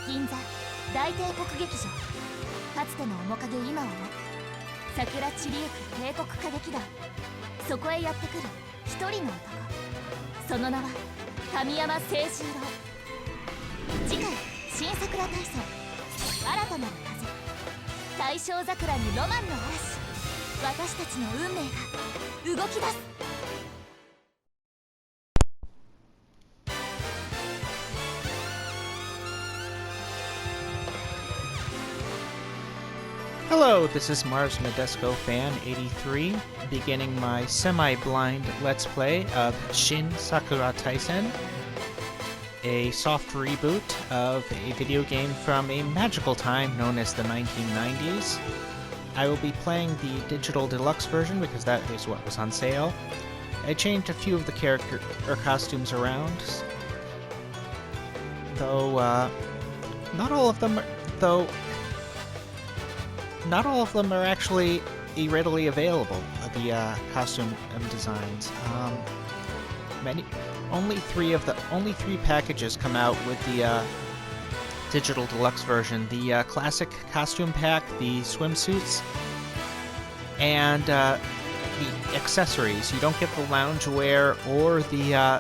銀座大帝国劇場。かつての面影今はなく、桜散りゆく帝国歌劇団。そこへやってくる一人の男、その名は神山清十郎。次回新桜大戦、新たなる風、大正桜にロマンの嵐。私たちの運命が動き出す。Hello, this is Mars Nadesco Fan 83, beginning my semi-blind Let's Play of Shin Sakura Taisen, a soft reboot of a video game from a magical time known as the 1990s. I will be playing the digital deluxe version because that is what was on sale. I changed a few of the character or costumes around, though not all of them are actually readily available. The costume designs. Only three packages come out with the digital deluxe version: the classic costume pack, the swimsuits, and the accessories. You don't get the loungewear or the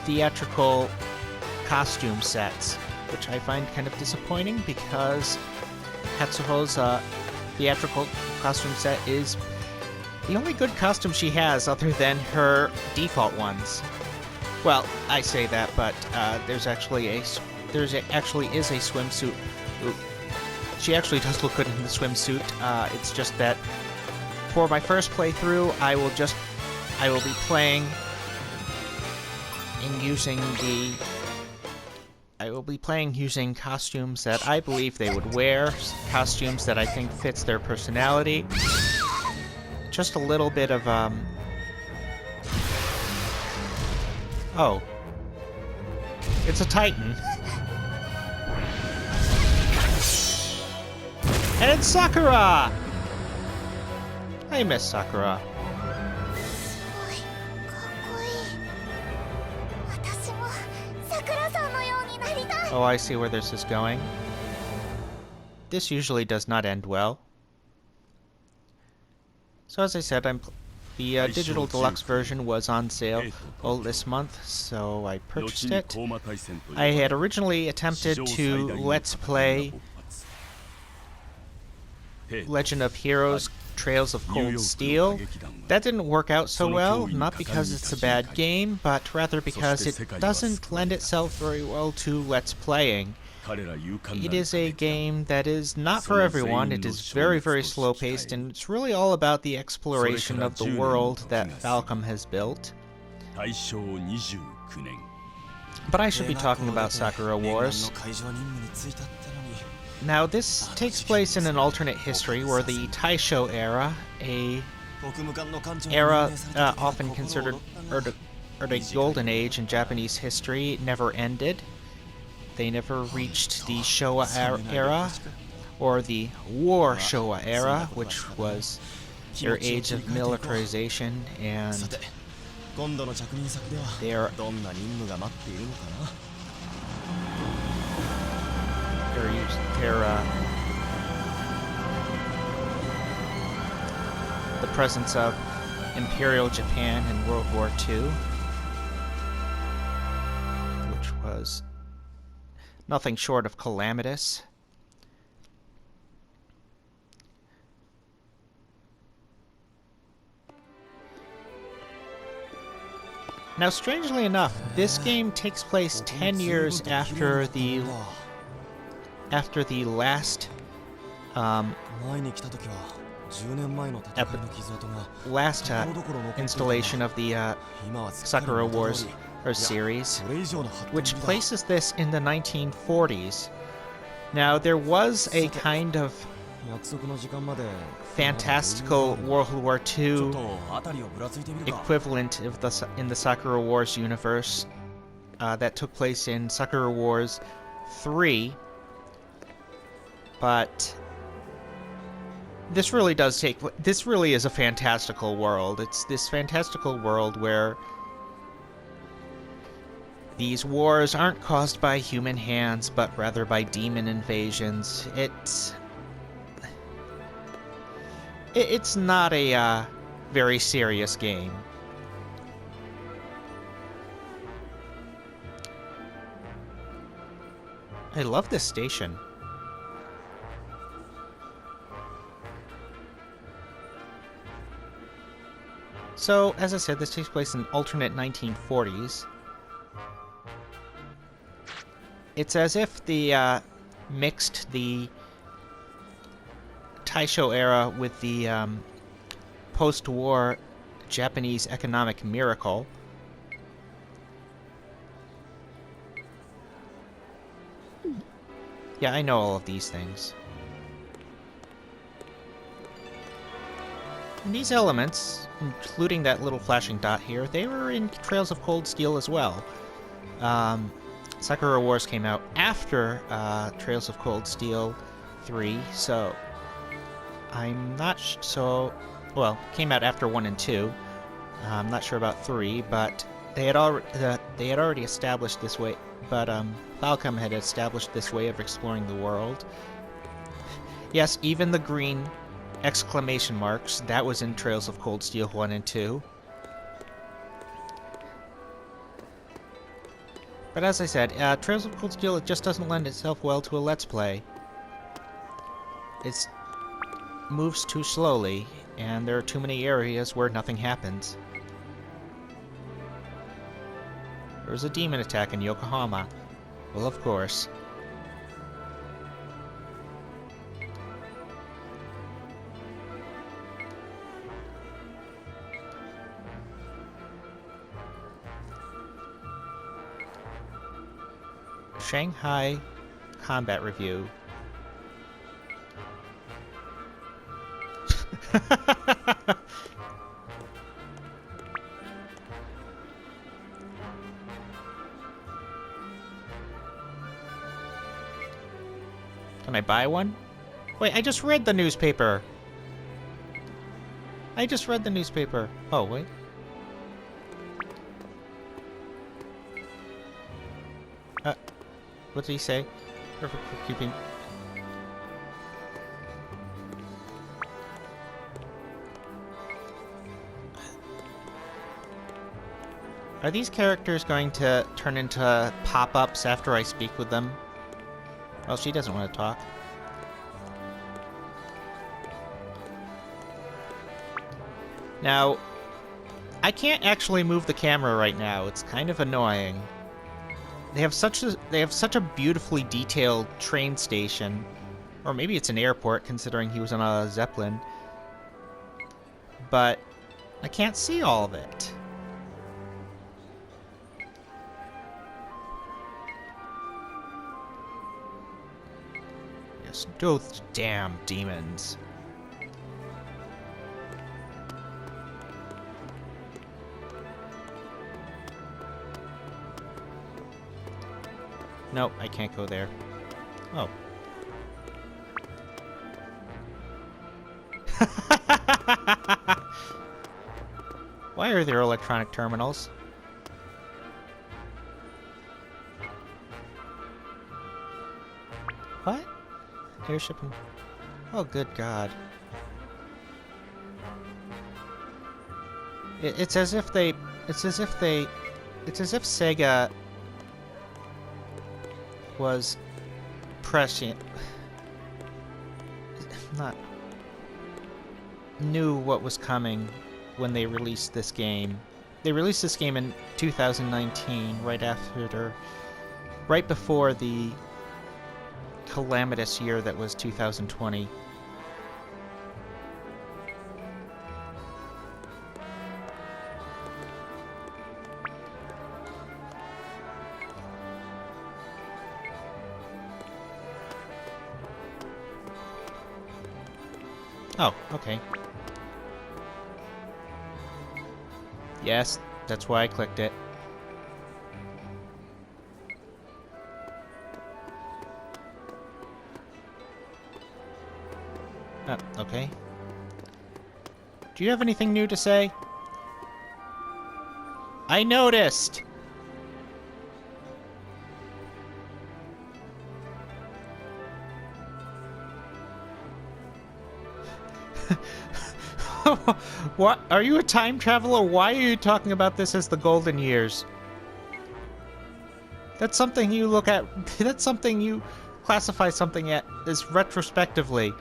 theatrical costume sets, which I find kind of disappointing because Hatsuho's theatrical costume set is the only good costume she has other than her default ones. Well, I say that, but there actually is a swimsuit. She actually does look good in the swimsuit. It's just that for my first playthrough, I will be playing and using costumes that I believe they would wear, costumes that I think fits their personality. Just a little bit of, Oh. It's a Titan. And it's Sakura! I miss Sakura. Oh, I see where this is going. This usually does not end well. So as I said, the digital deluxe version was on sale this month, so I purchased it. I had originally attempted to Let's Play Legend of Heroes Trails of Cold Steel. That didn't work out so well, not because it's a bad game, but rather because it doesn't lend itself very well to Let's Playing. It is a game that is not for everyone. It is very, very slow-paced, and it's really all about the exploration of the world that Falcom has built. But I should be talking about Sakura Wars. Now, this takes place in an alternate history where the Taisho era, often considered a golden age in Japanese history, never ended. They never reached the Showa era, or the War Showa era, which was their age of militarization, and the presence of Imperial Japan in World War II, which was nothing short of calamitous. Now, strangely enough, this game takes place 10 years after the last installation of the Sakura Wars series, which places this in the 1940s. Now, there was a kind of fantastical World War II equivalent in the Sakura Wars universe that took place in Sakura Wars 3, but this really is a fantastical world. It's this fantastical world where These wars aren't caused by human hands, but rather by demon invasions. It's not a very serious game. I love this station. So, as I said, this takes place in alternate 1940s. It's as if the mixed the Taisho era with the post-war Japanese economic miracle. Yeah, I know all of these things. And these elements, including that little flashing dot here, they were in Trails of Cold Steel as well. Sakura Wars came out after Trails of Cold Steel 3, so I'm not well, came out after 1 and 2. I'm not sure about 3, but they had already established this way. But Falcom had established this way of exploring the world. Yes, even the green exclamation marks, that was in Trails of Cold Steel 1 and 2. But as I said, Trails of Cold Steel, it just doesn't lend itself well to a Let's Play. It moves too slowly, and there are too many areas where nothing happens. There was a demon attack in Yokohama. Well, of course. Shanghai Combat Review. Can I buy one? Wait, I just read the newspaper. I just read the newspaper. Oh, wait. What did he say? Perfect for keeping... Are these characters going to turn into pop-ups after I speak with them? Well, she doesn't want to talk. Now, I can't actually move the camera right now. It's kind of annoying. They have such a beautifully detailed train station, or maybe it's an airport, considering he was on a Zeppelin. But I can't see all of it. Yes, those damn demons. Nope, I can't go there. Oh. Why are there electronic terminals? What? Airship and... Oh, good God. It's as if Sega was prescient, knew what was coming when they released this game. They released this game in 2019, right before the calamitous year that was 2020. Oh, okay. Yes, that's why I clicked it. Okay. Do you have anything new to say? I noticed! What? Are you a time traveler? Why are you talking about this as the golden years? That's something you look at. That's something you classify something at as retrospectively.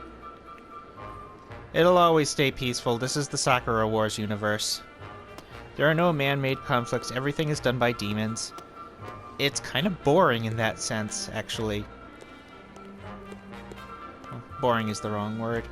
It'll always stay peaceful. This is the Sakura Wars universe. There are no man-made conflicts. Everything is done by demons. It's kind of boring in that sense, actually. Well, boring is the wrong word.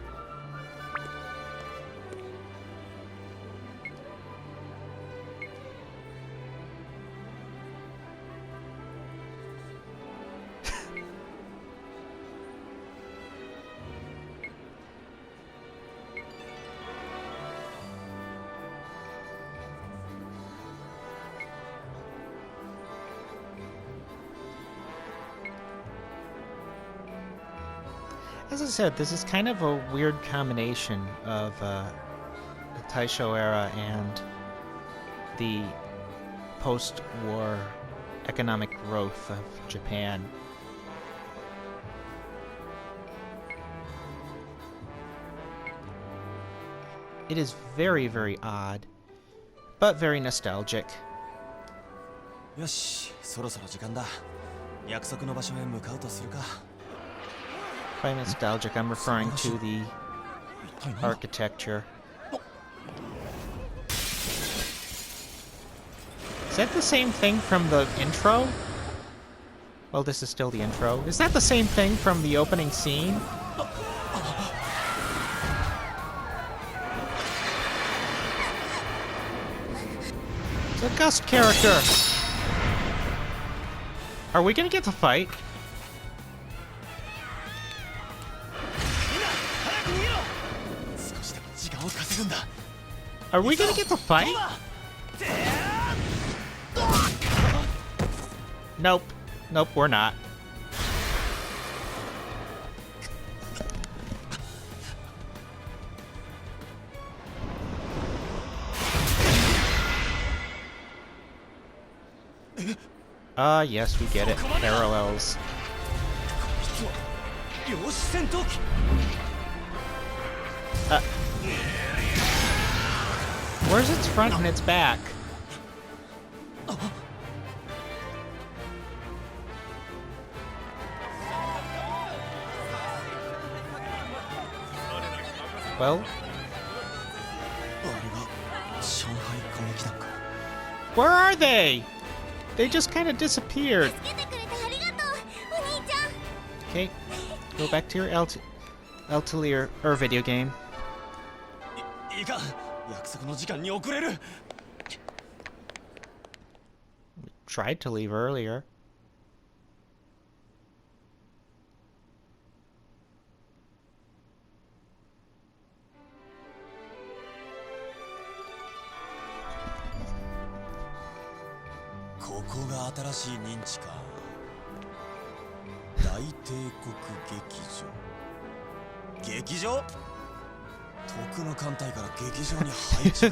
As I said, this is kind of a weird combination of the Taisho era and the post-war economic growth of Japan. It is very, very odd, but very nostalgic. よし、そろそろ時間だ。約束の場所へ向かうとするか。 By nostalgic, I'm referring to the architecture. Is that the same thing from the intro? Well, this is still the intro. Is that the same thing from the opening scene? It's a Gust character! Are we gonna get to fight? Are we gonna get to fight? Nope. Nope, we're not. Yes, we get it. Parallels. Where's its front and its back? Well? Where are they? They just kind of disappeared. Okay, go back to your Altelier or video game. Tried to leave earlier.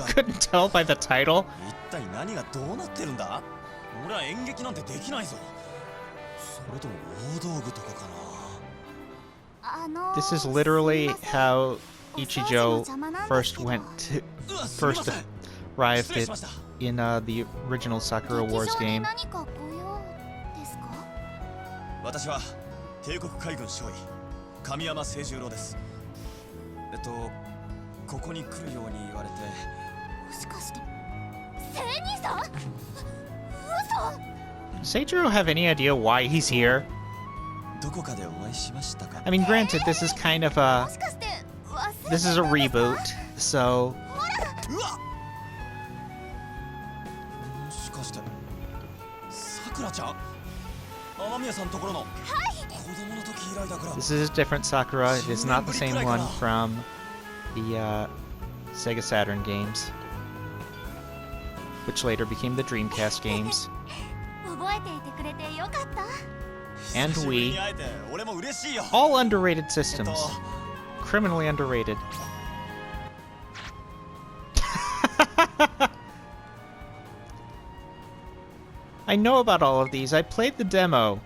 Couldn't tell by the title. This is literally how Ichijo first arrived in the original Sakura Wars game. 私は帝国海軍少尉神山清十郎です。ここに来るように言われて。もしかして聖兄さん？Does Seijiro have any idea why he's here? どこかでお会いしましたか? I mean, granted, this is kind of a reboot, so. もしかしてさくらちゃん？雨宮さんのところの。This is a different Sakura. It is not the same one from the Sega Saturn games, which later became the Dreamcast games. And Wii. All underrated systems. Criminally underrated. I know about all of these. I played the demo.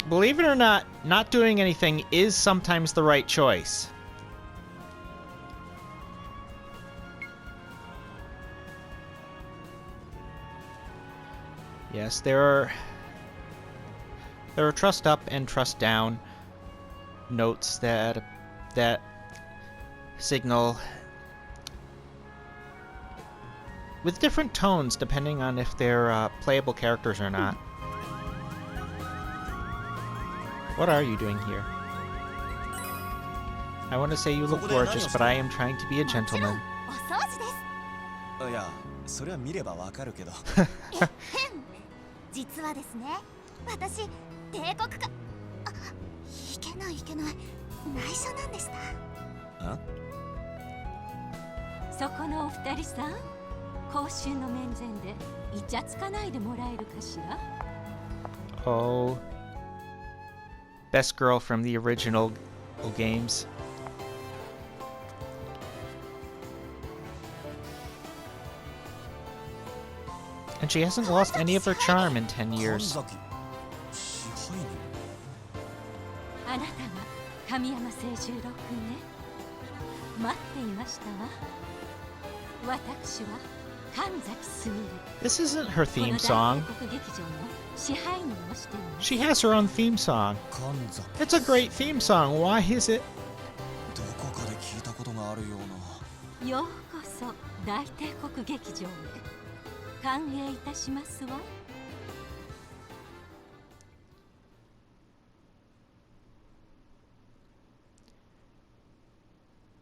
believe it or not, not doing anything is sometimes the right choice. Yes, there are trust up and trust down notes that signal with different tones depending on if they're playable characters or not. What are you doing here? I want to say you look gorgeous, but I am trying to be a gentleman. お掃除です。いや、それは見ればわかるけど。実はですね、私帝国か、あ、いけないいけない、内緒なんでした。そこのお二人さん、公衆の面前でイチャつかないでもらえるかしら。 Oh, best girl from the original games. And she hasn't lost any of her charm in 10 years. あなたが神山清十郎君ね。待っていましたわ。私は神崎すみれ。 This isn't her theme song. この大帝国劇場の支配人をしています。 She has her own theme song. It's a great theme song. Why is it? どこかで聞いたことがあるような。ようこそ大帝国劇場へ。歓迎いたしますわ。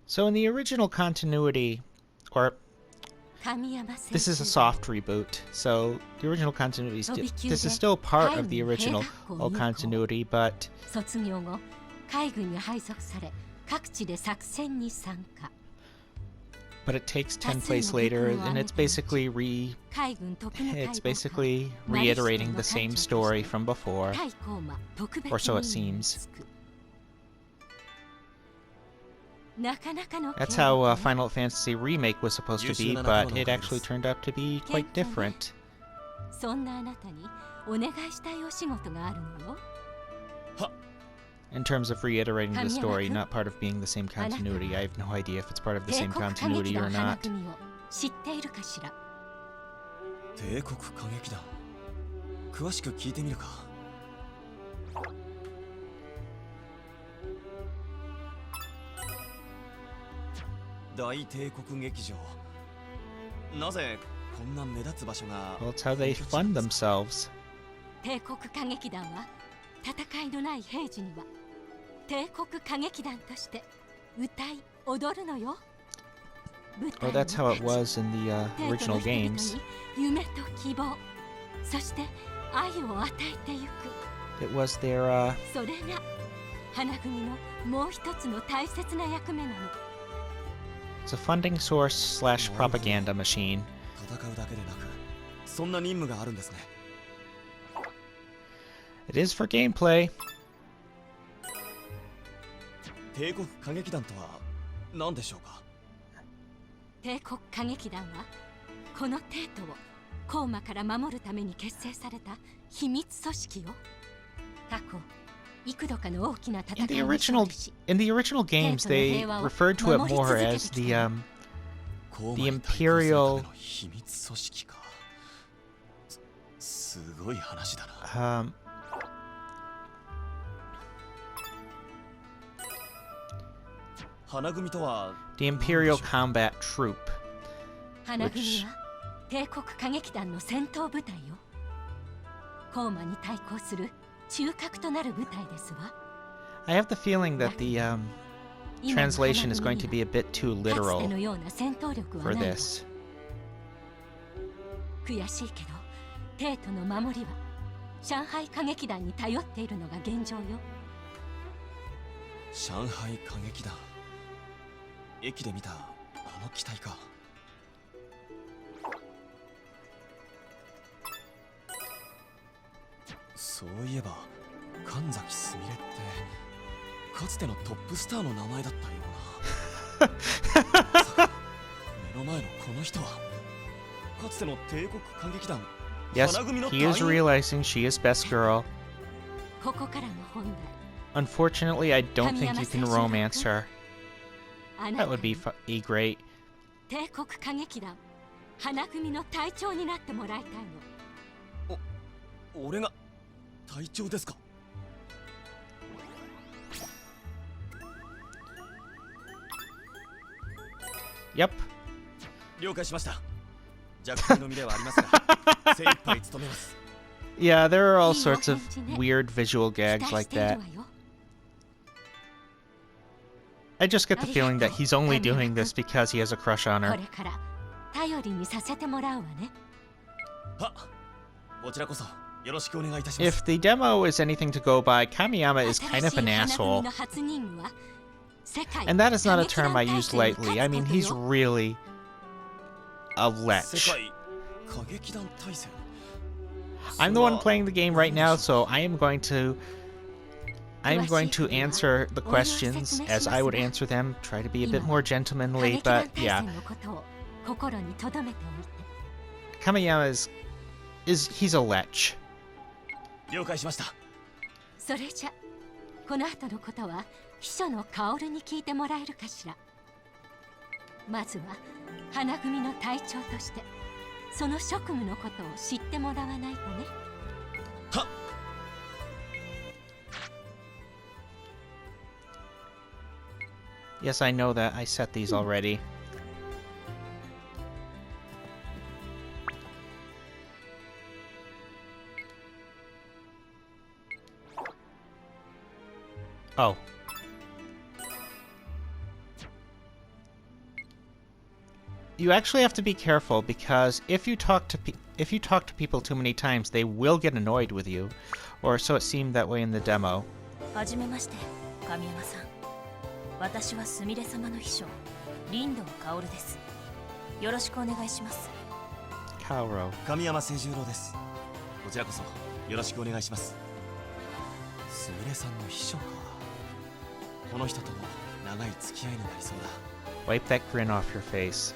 So in the original continuity, or this is a soft reboot, so the original continuity, this is still part of the original continuity, but 卒業後、海軍に配属され、各地で作戦に参加。 but it takes 10 place later, and it's basically reiterating the same story from before, or so it seems. That's how Final Fantasy Remake was supposed to be, but it actually turned out to be quite different. そんなあなたにお願いしたいお仕事があるのよ。 In terms of reiterating the story, not part of being the same continuity. I have no idea if it's part of the same continuity or not. 知っているかしら。帝国歌劇団。詳しく聞いてみるか。大帝国劇場。なぜこんな目立つ場所が。 Well, it's how they fund themselves. 帝国歌劇団は戦いのない平時には帝国歌劇団として歌い踊るのよ。 Oh, that's how it was in the original games. 夢と希望、そして愛を与えてゆく。 It was their それが花組のもう一つの大切な役目なの。 it's a funding source slash propaganda machine. 戦うだけでなく、そんな任務があるんですね。 It is for gameplay. 帝国歌劇団とは何でしょうか。帝国歌劇団はこの帝都をコーマから守るために結成された秘密組織よ。過去幾度かの大きな戦いに勝利し、 In the original games, they referred to it more as the Imperial 秘密組織か。すごい話だな。花組とは the Imperial Combat Troop. 花組は帝国歌劇団の戦闘部隊よ。コーマに対抗する中核となる部隊ですわ。 I have the feeling that the translation is going to be a bit too literal for this. 悔しいけど、帝都の守りは上海歌劇団に頼っているのが現状よ。上海歌劇団。駅で見たあの機体か。そういえば神崎すみれってかつてのトップスターの名前だったような。まさか目の前のこの人はかつての帝国歌劇団。 Yes, he is realizing she is best girl. ここからの本題。 Unfortunately, I don't think you can romance her. あな That た would に be great. 帝国歌劇団花組の隊長になってもらいたいの。俺が隊長ですか？ Yep. 了解しました。弱点の身ではありますが、精一杯務めます。 Yeah, there are all sorts of weird visual gags like that. I just get the feeling that he's only doing this because he has a crush on こ her. れから頼りにさせてもらうわね。は、こちらこそよろしくお願いいたします。 If the demo is anything to go by, Kamiyama is kind of an asshole. And that is not a term I use lightly. I mean, he's really a lech. 世界歌劇団大戦。 I'm the one playing the game right now, so I'm going to answer the questions as I would answer them. Try to be a bit more gentlemanly, but yeah. Kamiyama is he's a lech. 了解しました。それじゃこの後のことは秘書の薫に聞いてもらえるかしら。まずは花組の隊長としてその職務のことを知ってもらわないとね。はっ。 Yes, I know that. I set these already. Oh. You actually have to be careful because if you talk to people too many times, they will get annoyed with you, or so it seemed that way in the demo. はじめまして、神山さん。私はすみれ様の秘書、林道薫です。よろしくお願いします。Kaoro. 神山清十郎です。こちらこそよろしくお願いします。すみれさんの秘書か。この人とも長い付き合いになりそうだ。 Wipe that grin off your face.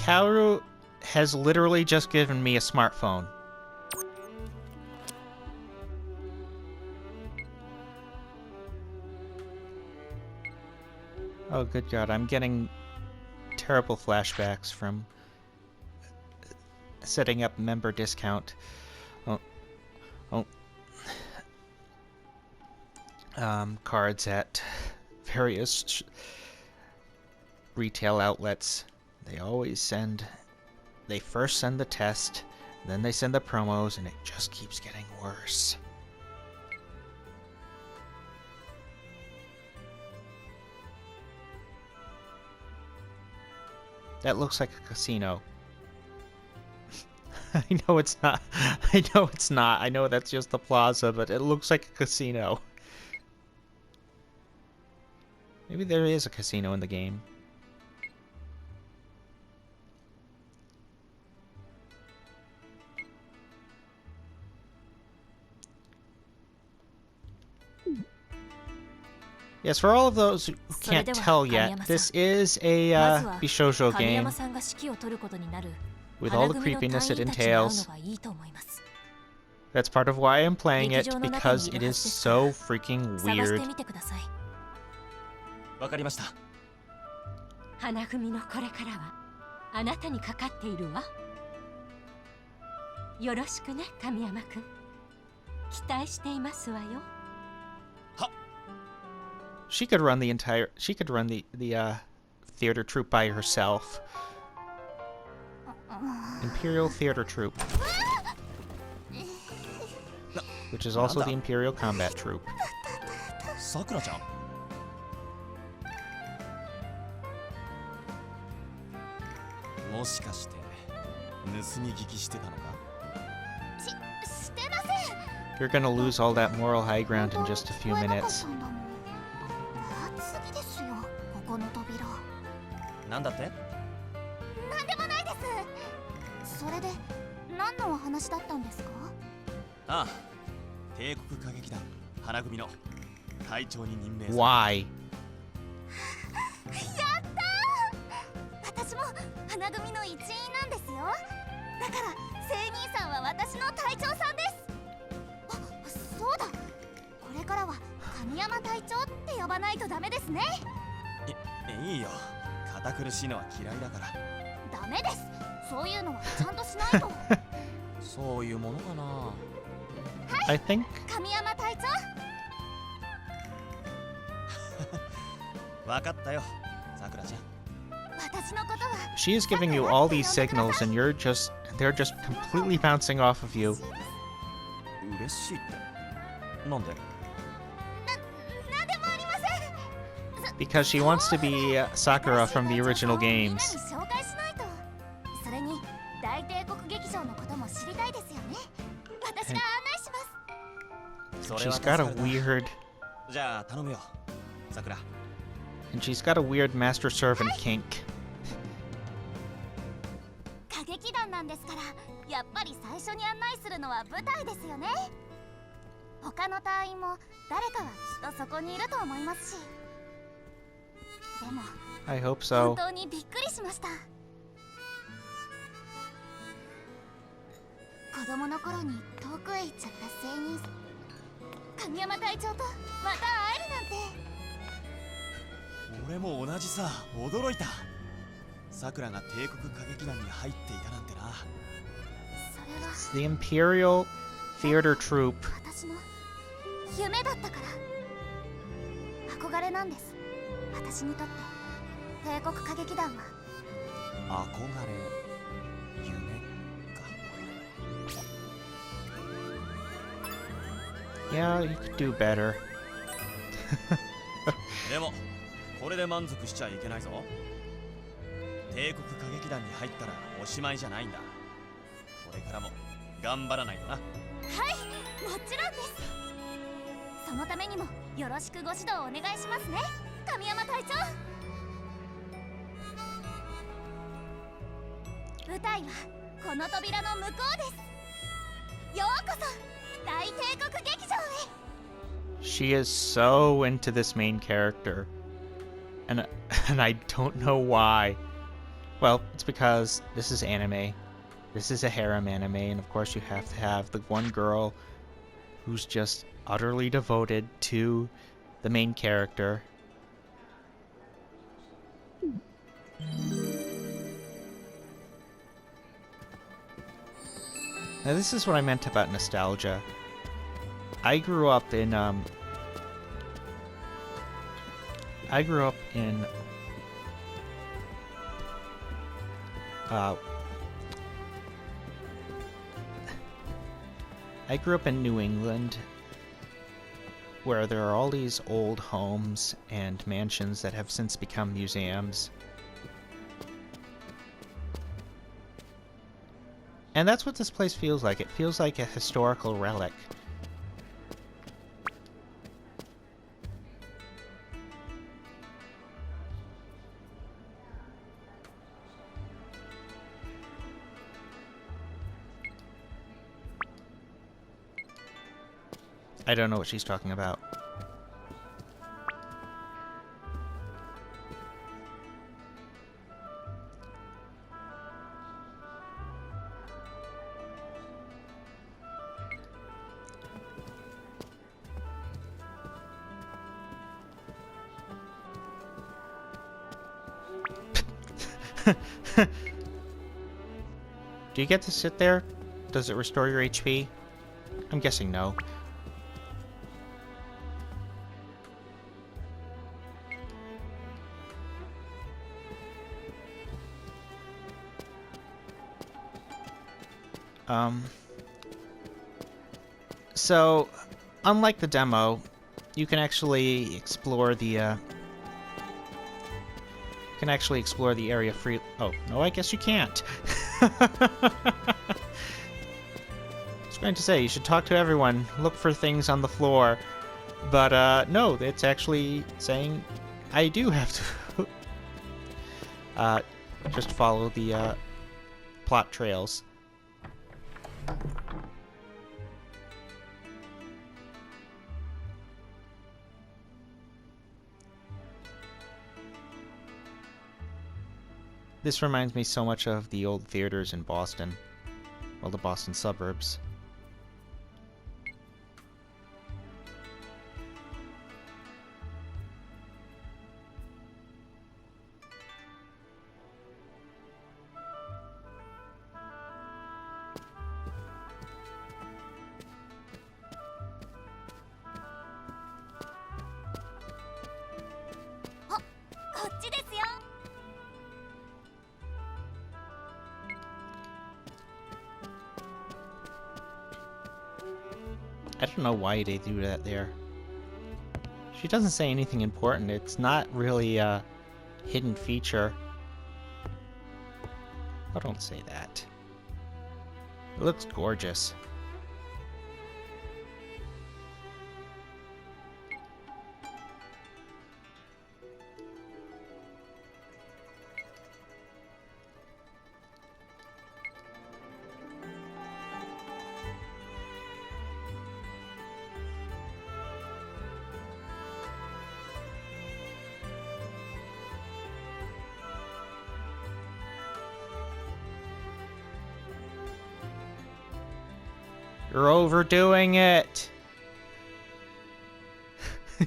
Kaoru has literally just given me a smartphone. Oh, good God, I'm getting terrible flashbacks from setting up member discount. Cards at various retail outlets. They first send the test, then they send the promos, and it just keeps getting worse. That looks like a casino. I know it's not. I know it's not. I know that's just the plaza, but it looks like a casino. Maybe there is a casino in the game. Yes, for all of those who can't tell yet, this is a Bishoujo game with all the creepiness it entails. That's part of why I'm playing it, because it is so freaking weird. わかりました。花組のこれからはあなたにかかっているわ。よろしくね、神山くん。期待していますわよ。 She could run the theater troupe by herself. Imperial Theater Troupe. Which is also the Imperial Combat Troupe. Sakura-chan. もしかして盗み聞きしてたのか？してません。You're gonna lose all that moral high ground in just a few minutes. 次ですよ、ここの扉。なんだって？なんでもないです。それで何のお話だったんですか？ああ、帝国歌劇団花組の隊長に任命された。 Why? 私も花組の一員なんですよ。だから聖兄さんは私の隊長さんです。あ、そうだ。これからは神山隊長って呼ばないとダメですね。いいよ、堅苦しいのは嫌いだから。ダメです。そういうのはちゃんとしないと。そういうものかな。 I think 神山隊長。わかったよ、さくらちゃん。私のことは she is giving you all these signals and they're just completely bouncing off of you. 嬉しいってなんで？なんでもありません。 Because she wants to be Sakura from the original みん games. なに紹介しないと。それに大帝国劇場のことも知りたいですよね。私が案内します。それは She's 助か got る a な。 weird じゃあ頼むよ、さくら。 and she's got a weird master servant kink. 歌劇団なんですから、やっぱり最初に案内するのは舞台ですよね。他の隊員も誰かはきっとそこにいると思いますし。でも I hope 本 so. 当にびっくりしました。子供の頃に遠くへ行っちゃった聖人神山隊長とまた会えるなんて。俺も同じさ、驚いた。さくらが帝国歌劇団に入っていたなんてな。それは The Imperial Theater Troupe. 私の夢だったから。憧れなんです。私にとって帝国歌劇団は。憧れ、夢か。 Yeah, you could do better. でもこれで満足しちゃいけないぞ。帝国歌劇団に入ったらおしまいじゃないんだ。これからも頑張らないとな。はい、もちろんです。そのためにもよろしくご指導お願いしますね、神山隊長。舞台はこの扉の向こうです。ようこそ大帝国劇場へ。 She is so into this main character. And I don't know why. Well, it's because this is anime. This is a harem anime, and of course you have to have the one girl who's just utterly devoted to the main character. Now this is what I meant about nostalgia. I grew up in I grew up in New England, where there are all these old homes and mansions that have since become museums. And that's what this place feels like. It feels like a historical relic. I don't know what she's talking about. Do you get to sit there? Does it restore your HP? I'm guessing no. So, unlike the demo, you can actually explore the, area free. Oh, no, I guess you can't. going to say, you should talk to everyone, look for things on the floor. But, no, it's actually saying I do have to just follow the, plot trails. This reminds me so much of the old theaters in Boston. Well, the Boston suburbs. I don't know why they do that there. She doesn't say anything important. It's not really a hidden feature. Oh, don't say that. It looks gorgeous. You're overdoing it.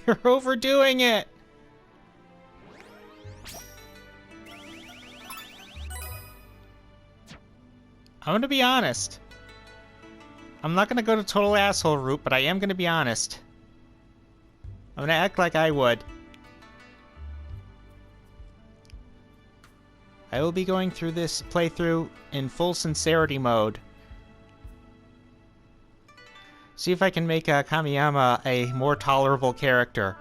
You're overdoing it. I'm gonna be honest. I'm not gonna go to total asshole route, but I am gonna be honest. I'm gonna act like I would. I will be going through this playthrough in full sincerity mode. See if I can make Kamiyama a more tolerable character.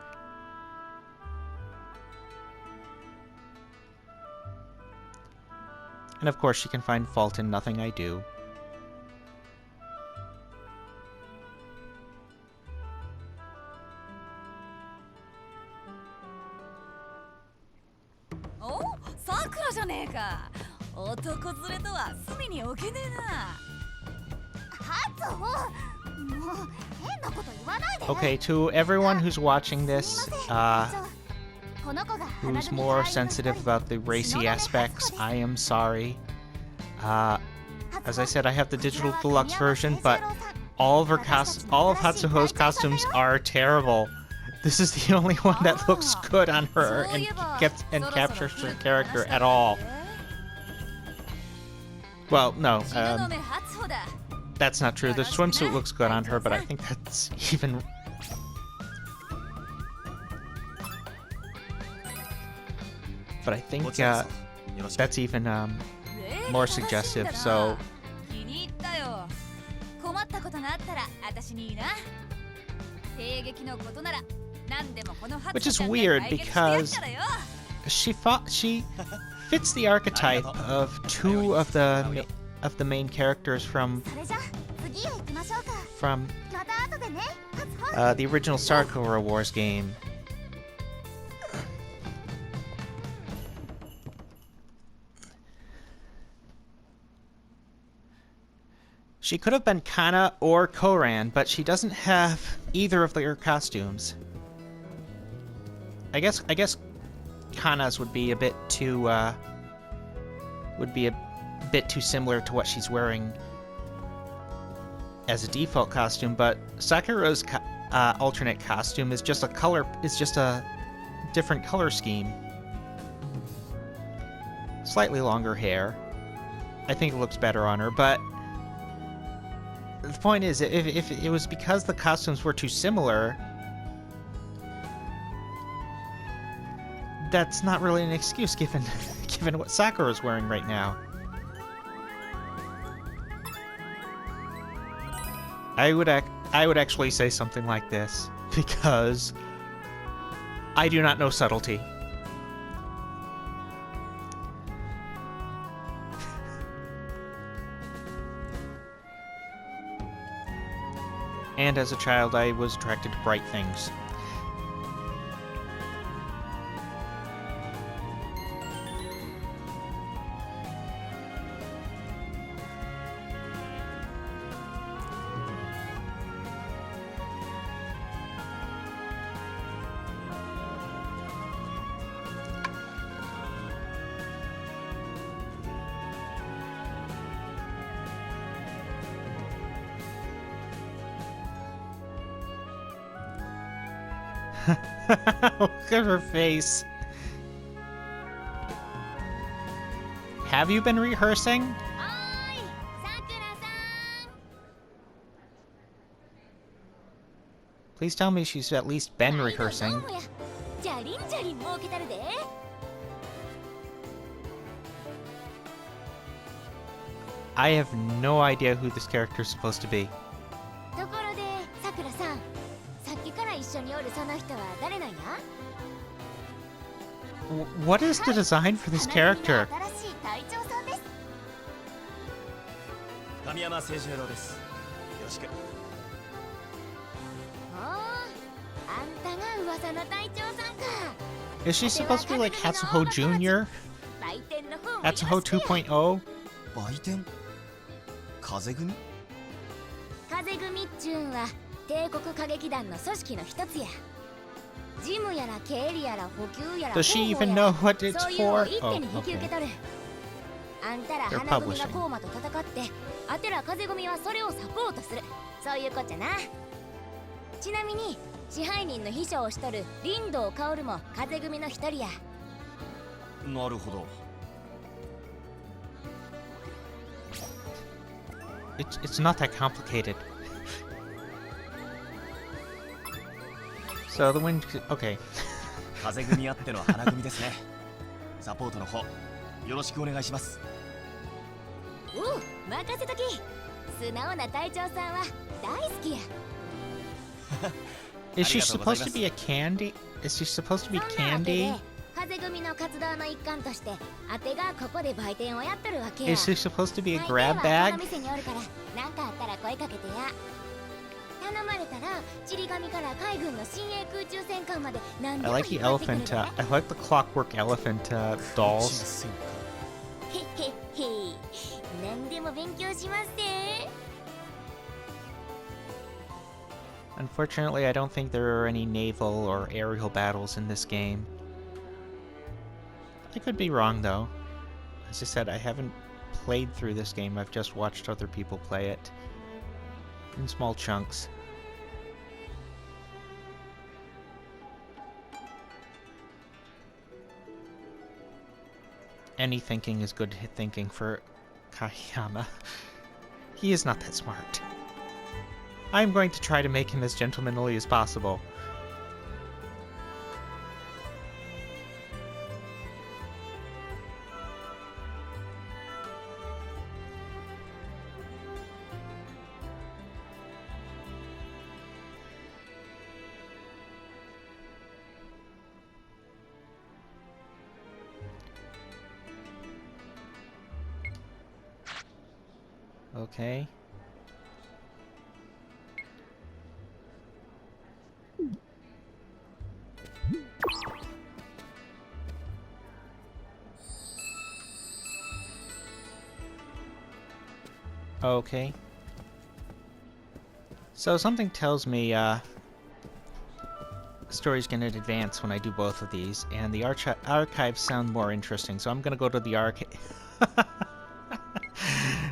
And of course she can find fault in nothing I do. Oh, Sakura じゃねえか。男連れとは隅に置けねえな。Okay, to everyone who's watching this, who's more sensitive about the racy aspects, I am sorry. As I said, I have the digital deluxe version, but all of Hatsuho's costumes are terrible. This is the only one that looks good on her and captures her character at all. Well, no, that's not true. The swimsuit looks good on her, but I think that's even... But I think that's even more suggestive, so... Which is weird, because she fits the archetype of two of the main characters from the original Sakura Wars game. She could have been Kana or Koran, but she doesn't have either of their costumes. I guess Kana's would be a bit too similar to what she's wearing as a default costume, but Sakura's alternate costume is just a different color scheme. Slightly longer hair. I think it looks better on her, but the point is, if it was because the costumes were too similar, that's not really an excuse given what Sakura's wearing right now. I would actually say something like this, because I do not know subtlety. And as a child, I was attracted to bright things. Look at her face. Have you been rehearsing? おーいさくらさん Please tell me she's at least been 毎度 rehearsing. どうもやじゃりんじゃりん儲けたるで I have no idea who this character is supposed to be. ところでさくらさんさっきから一緒におるその人は誰なんや What is the design for this 花組 character? の新しい隊長さんです 神山清十郎です。よろしく。おーあんたが噂の隊長さんか Is she supposed to be like Hatsuho Jr.? 売店の方もよろし Hatsuho く 2.0? 売店風組風組っちゅうんは帝国歌劇団の組織の一つや事務やら経理やら補給やら Does she 広報 even やら know what it's そういうのを for? 一 Oh, 手に引き受け okay. とる、あんたら They're 花組が publishing. コーマと戦ってあてら風組はそれをサポートするそういうこっちゃなちなみに支配人の秘書をしとる林道薫も風組の一人やなるほど。It's not that complicated. So the wind. Okay. 風組あっての花組ですね。サポートの方よろしくお願いします。おう任せとき素直な隊長さんは大好きや Is she supposed to be a candy? Is she supposed to be そんなわけで candy? 風組の活動の一環としてあてがここで売店をやっとるわけや Is she supposed to be a 大 grab 抵は bag? この店におるから何かあったら声かけてや頼まれたらちり紙から海軍の新鋭空中戦艦まで何で I も like 引 the っ張ってくれる elephant. で I like the clockwork elephant dolls. へへへ何でも勉強しますで Unfortunately, I don't think there are any naval or aerial battles in this game. I could be wrong, though. As I said, I haven't played through this game. I've just watched other people play it in small chunks. Any thinking is good thinking for Kayama. He is not that smart. I'm going to try to make him as gentlemanly as possible. Okay. Okay. So something tells me, the story's gonna advance when I do both of these, and the archives sound more interesting, so I'm gonna go to the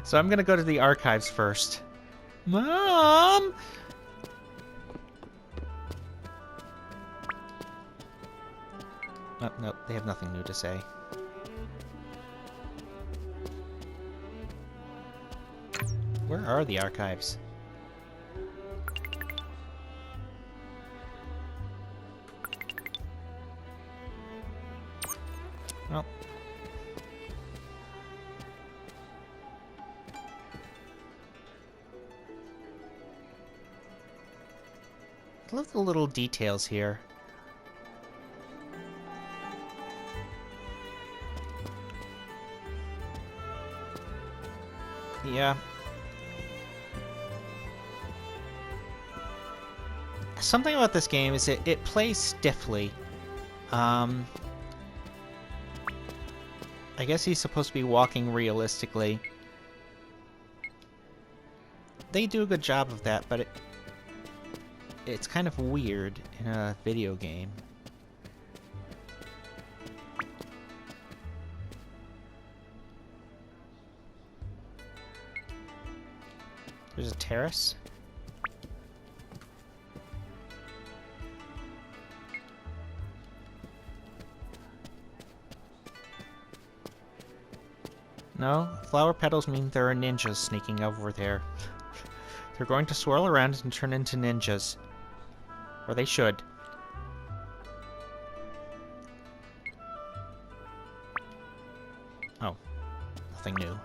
So I'm gonna go to the archives first. Mom! Oh, no, they have nothing new to say. Where are the archives? Well. I love the little details here. Yeah. something about this game is it plays stiffly. I guess he's supposed to be walking realistically. They do a good job of that, but it's kind of weird in a video game. There's a terrace. No, flower petals mean there are ninjas sneaking over there. They're going to swirl around and turn into ninjas. Or they should. Oh. Nothing new.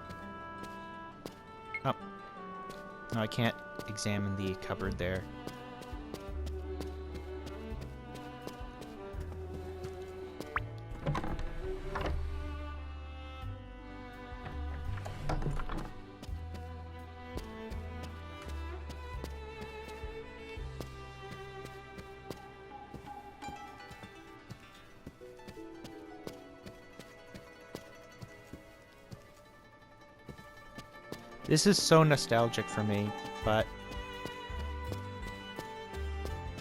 Oh. No, I can't examine the cupboard there. This is so nostalgic for me, but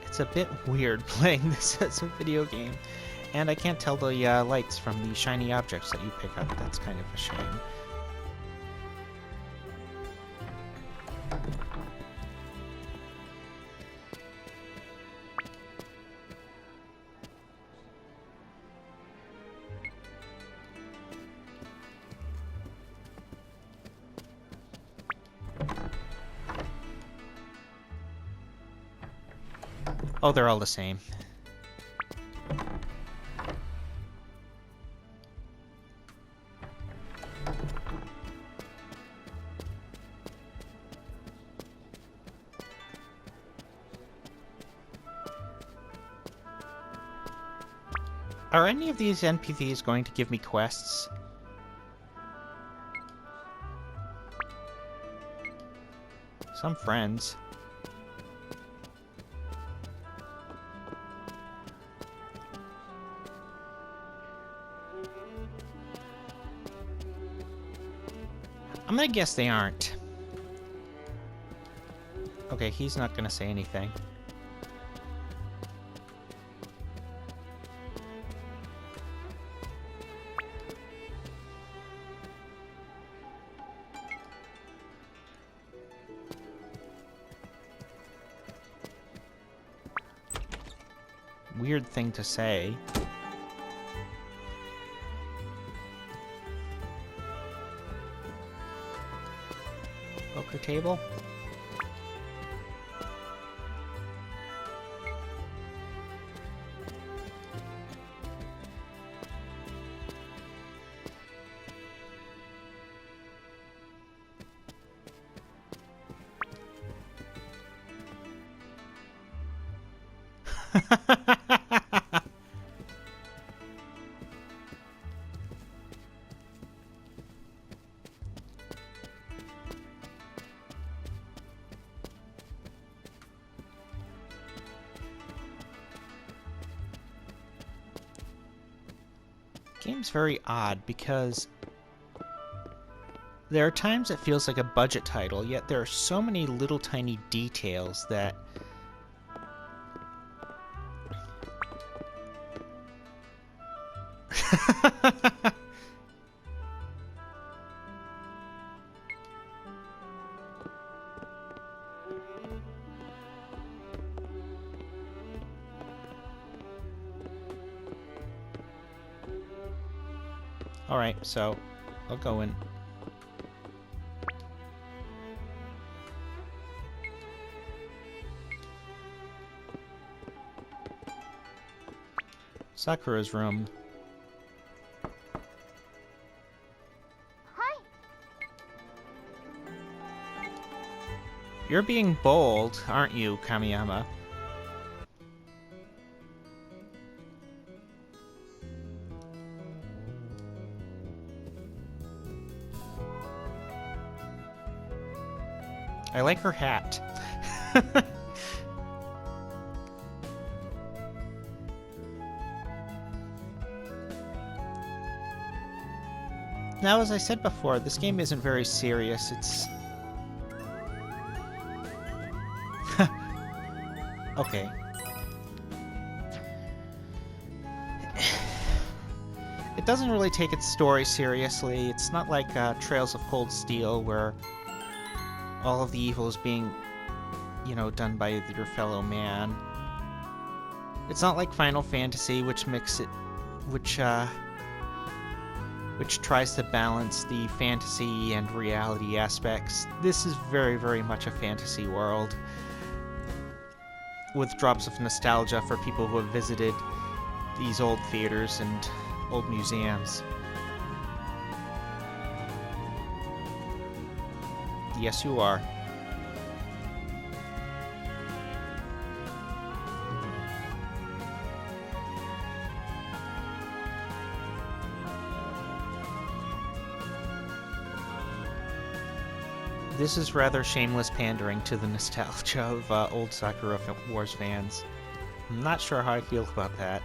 it's a bit weird playing this as a video game. And I can't tell the lights from the shiny objects that you pick up. That's kind of a shame. Oh, they're all the same. Are any of these NPCs going to give me quests? Some friends. I'm gonna guess they aren't. Okay, he's not gonna say anything. Weird thing to say. Poker table? Game's very odd because there are times it feels like a budget title, yet there are so many little tiny details that Alright, so I'll go in. Sakura's room. Hi. You're being bold, aren't you, Kamiyama? I like her hat. Now, as I said before, this game isn't very serious. It's... okay. It doesn't really take its story seriously. It's not like Trails of Cold Steel, where all of the evil is being, you know, done by your fellow man. It's not like Final Fantasy, which tries to balance the fantasy and reality aspects. This is very, very much a fantasy world, with drops of nostalgia for people who have visited these old theaters and old museums. Yes, you are. This is rather shameless pandering to the nostalgia of old Sakura Wars fans. I'm not sure how I feel about that.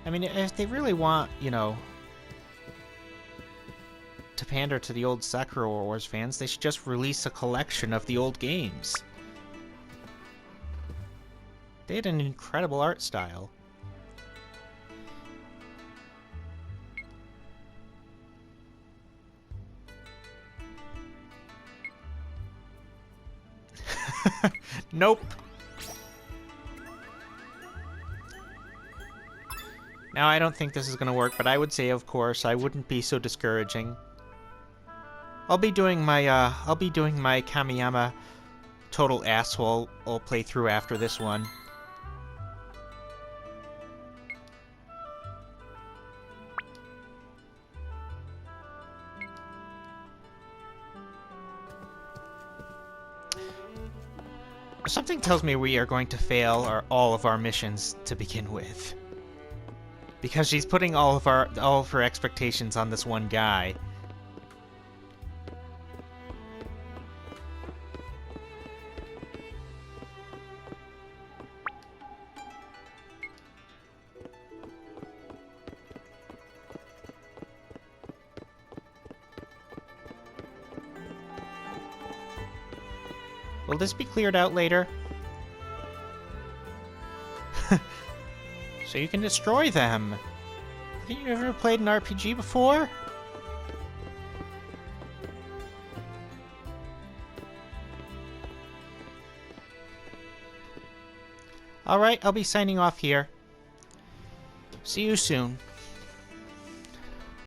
I mean, if they really want, you know, to pander to the old Sakura Wars fans, they should just release a collection of the old games. They had an incredible art style. Nope. Now, I don't think this is going to work, but I would say, of course, I wouldn't be so discouraging. I'll be doing my Kamiyama total asshole playthrough after this one. Something tells me we are going to fail all of our missions to begin with. Because she's putting all of her expectations on this one guy. Will this be cleared out later? So you can destroy them. Have you ever played an RPG before? Alright, I'll be signing off here. See you soon.